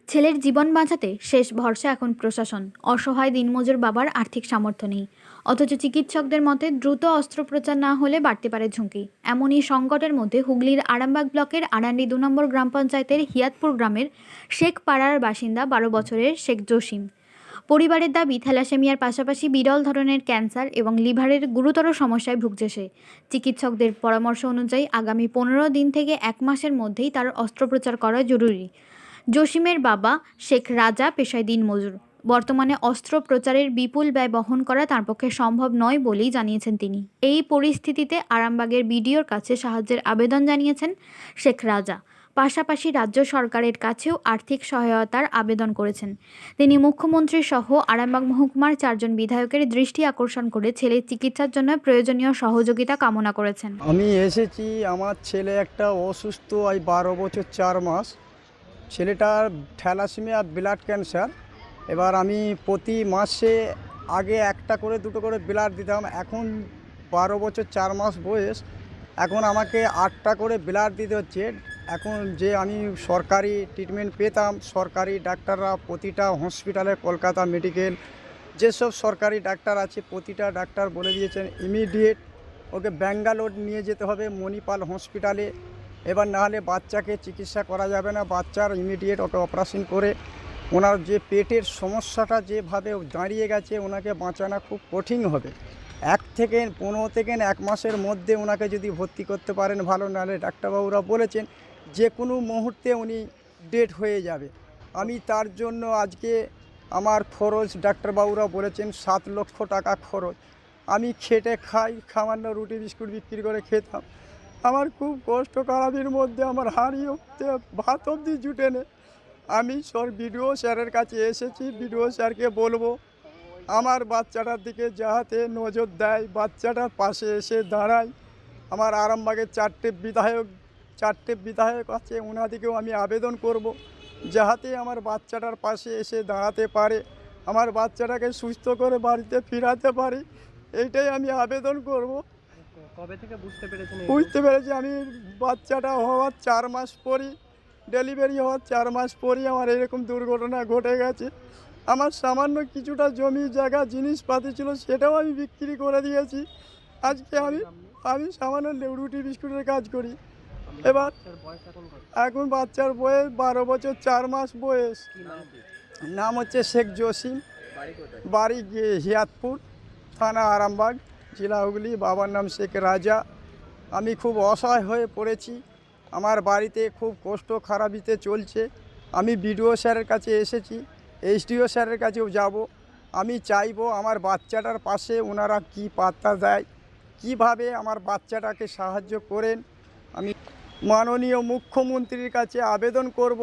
ছেলের জীবন বাঁচাতে শেষ ভরসা এখন প্রশাসন। অসহায় দিনমজুর বাবার আর্থিক সামর্থ্য নেই, অথচ চিকিৎসকদের মতে দ্রুত অস্ত্রোপচার না হলে বাড়তে পারে ঝুঁকি। এমনই সংকটের মধ্যে হুগলির আরামবাগ ব্লকের আরান্ডি ২ নম্বর গ্রাম পঞ্চায়েতের হিয়াতপুর গ্রামের শেখ পাড়ার বাসিন্দা ১২ বছরের শেখ জসিম। পরিবারের দাবি, থ্যালাসেমিয়ার পাশাপাশি বিরল ধরনের ক্যান্সার এবং লিভারের গুরুতর সমস্যায় ভুগছে সে। চিকিৎসকদের পরামর্শ অনুযায়ী আগামী ১৫ দিন থেকে ১ মাসের মধ্যেই তার অস্ত্রোপচার করা জরুরি। জসিমের বাবা শেখ রাজা পেশায় দিনমজুর। বর্তমানে অস্ত্রোপচারের বিপুল ব্যয় বহন করা তার পক্ষে সম্ভব নয় বলেই জানিয়েছেন তিনি। এই পরিস্থিতিতে আরামবাগের বিডিওর কাছে সাহায্যের আবেদন জানিয়েছেন শেখ রাজা। পাশাপাশি রাজ্য সরকারের কাছেও আর্থিক সহায়তার আবেদন করেছেন তিনি। মুখ্যমন্ত্রী সহ আরামবাগ মহকুমার ৪ জন বিধায়কের দৃষ্টি আকর্ষণ করে ছেলের চিকিৎসার জন্য প্রয়োজনীয় সহযোগিতা কামনা করেছেন। আমি এসেছি, আমার ছেলে একটা অসুস্থ, এই 12 বছর 4 মাস। ছেলেটার থ্যালাসেমিয়া ব্লাড ক্যান্সার। এবার আমি প্রতি মাসে আগে একটা করে দুটো করে ব্লাড দিতাম, এখন 12 বছর 4 মাস বয়স, এখন আমাকে 8টা করে ব্লাড দিতে হচ্ছে। এখন যে আমি সরকারি ট্রিটমেন্ট পেতাম, সরকারি ডাক্তাররা প্রতিটা হসপিটালে, কলকাতা মেডিকেল যেসব সরকারি ডাক্তার আছে প্রতিটা ডাক্তার বলে দিয়েছেন ইমিডিয়েট ওকে ব্যাঙ্গালোর নিয়ে যেতে হবে, মণিপাল হসপিটালে। এবার নাহলে বাচ্চাকে চিকিৎসা করা যাবে না, বাচ্চার ইমিডিয়েট ওকে অপারেশন করে ওনার যে পেটের সমস্যাটা যেভাবে দাঁড়িয়ে গেছে, ওনাকে বাঁচানো খুব কঠিন হবে। 15 থেকে 1 মাসের মধ্যে ওনাকে যদি ভর্তি করতে পারেন ভালো, নাহলে ডাক্তারবাবুরা বলেছেন যে কোনো মুহূর্তে উনি ডেড হয়ে যাবে। আমি তার জন্য আজকে আমার খরচ, ডাক্তারবাবুরা বলেছেন 7 লক্ষ টাকা খরচ। আমি খেটে খাই, সামান্য রুটি বিস্কুট বিক্রি করে খেতাম। আমার খুব কষ্ট, খারাপের মধ্যে আমার হারিয়ে ভাত অবধি জুটে নেই। আমি বিডিও স্যারের কাছে এসেছি, বিডিও স্যারকে বলবো আমার বাচ্চাটার দিকে যাহাতে নজর দেয়, বাচ্চাটার পাশে এসে দাঁড়ায়। আমার আরামবাগের 4টে বিধায়ক আছে, ওনাদিকেও আমি আবেদন করব যাহাতে আমার বাচ্চাটার পাশে এসে দাঁড়াতে পারে, আমার বাচ্চাটাকে সুস্থ করে বাড়িতে ফিরাতে পারি, এইটাই আমি আবেদন করব। কবে থেকে বুঝতে পেরেছি আমি বাচ্চাটা হওয়ার 4 মাস পরই, ডেলিভারি হওয়ার 4 মাস পরই আমার এরকম দুর্ঘটনা ঘটে গেছে। আমার সামান্য কিছুটা জমি জায়গা জিনিসপাতি ছিল, সেটাও আমি বিক্রি করে দিয়েছি। আজকে আমি সামান্য রুটি বিস্কুটের কাজ করি। এবার এখন বাচ্চার বয়স 12 বছর 4 মাস বয়স। নাম হচ্ছে শেখ জসিম, বাড়ি হিয়াতপুর, থানা আরামবাগ, জেলা হুগলি। বাবার নাম শেখ রাজা। আমি খুব অসহায় হয়ে পড়েছি, আমার বাড়িতে খুব কষ্ট খারাপিতে চলছে। আমি বিডিও স্যারের কাছে এসেছি, এসডিও স্যারের কাছেও যাব। আমি চাইবো আমার বাচ্চাটার পাশে ওনারা কি পাত্তা দেয়, কিভাবে আমার বাচ্চাটাকে সাহায্য করেন। আমি মাননীয় মুখ্যমন্ত্রীর কাছে আবেদন করব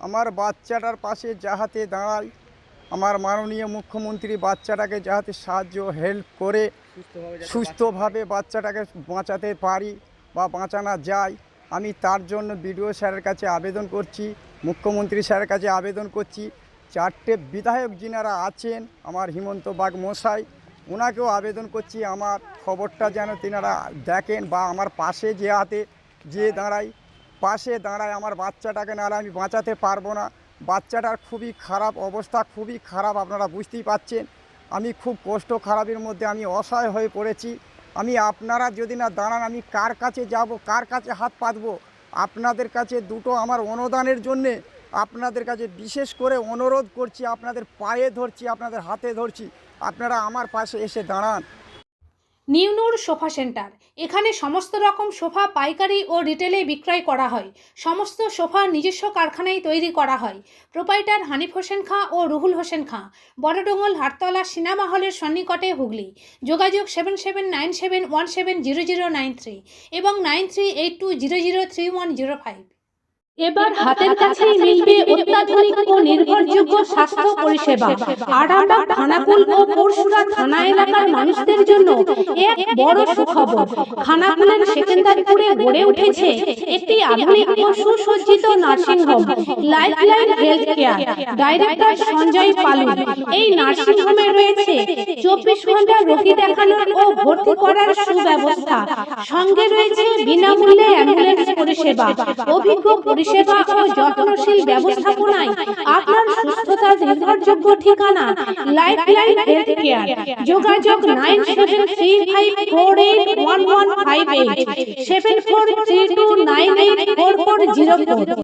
আমার বাচ্চাটার পাশে যাহাতে দাঁড়ায়, আমার মাননীয় মুখ্যমন্ত্রী বাচ্চাটাকে যাহাতে সাহায্য হেল্প করে সুস্থভাবে বাচ্চাটাকে বাঁচাতে পারি বা বাঁচানো যায়। আমি তার জন্য বিডিও স্যারের কাছে আবেদন করছি, মুখ্যমন্ত্রী স্যারের কাছে আবেদন করছি। 4টে বিধায়ক যিনারা আছেন, আমার হিমন্ত বাগ মশাই, ওনাকেও আবেদন করছি আমার খবরটা যেন তিনারা দেখেন বা আমার পাশে যে দাঁড়ায় আমার বাচ্চাটাকে, নাহলে আমি বাঁচাতে পারবো না। বাচ্চাটার খুবই খারাপ অবস্থা, খুবই খারাপ, আপনারা বুঝতেই পাচ্ছেন। আমি খুব কষ্ট খারাপের মধ্যে আমি অসহায় হয়ে পড়েছি। আপনারা যদি না দাঁড়ান, আমি কার কাছে যাব, কার কাছে হাত পাতবো? আপনাদের কাছে দুটো আমার অনুদানের জন্যে আপনাদের কাছে বিশেষ করে অনুরোধ করছি, আপনাদের পায়ে ধরছি, আপনাদের হাতে ধরছি, আপনারা আমার পাশে এসে দাঁড়ান। নিউনুর সোফা সেন্টার, এখানে সমস্ত রকম সোফা পাইকারি ও রিটেলে বিক্রয় করা হয়। সমস্ত সোফা নিজস্ব কারখানায় তৈরি করা হয়। প্রোপাইটার হানিফ হোসেন খাঁ ও রুহুল হোসেন খাঁ, বড়ডোঙ্গল হাটতলা সিনেমা হলের সন্নিকটে, হুগলি। যোগাযোগ 7797170093 এবং 9382003105। এবার হাতের কাছেই মিলবে অত্যাধুনিক ও নির্ভরযোগ্য স্বাস্থ্য পরিষেবা। আরামবাগ, খানাকুল ও পরশুরা থানা এলাকার মানুষদের জন্য এক বড় সুখবর। খানাকুলের সেকেন্দারপুরে গড়ে উঠেছে একটি আধুনিক ও সুসজ্জিত nursing home, Lifeline health care. Director Sanjay Palu. এই নার্সিং হোমে রয়েছে 24 ঘন্টা রোগী দেখানোর ও ভর্তি করার সুব্যবস্থা। সঙ্গে রয়েছে বিনামূল্যে অ্যাম্বুলেন্স পরিষেবা, অভিজ্ঞ পরিষেবা ও যত্নশীল ব্যবস্থাপনা গবেষণায় আপনার সুস্থতার নির্ভরযোগ্য ঠিকানা লাইফলাইন হেলথ কেয়ার। যোগাযোগ 9735481158 7432984404।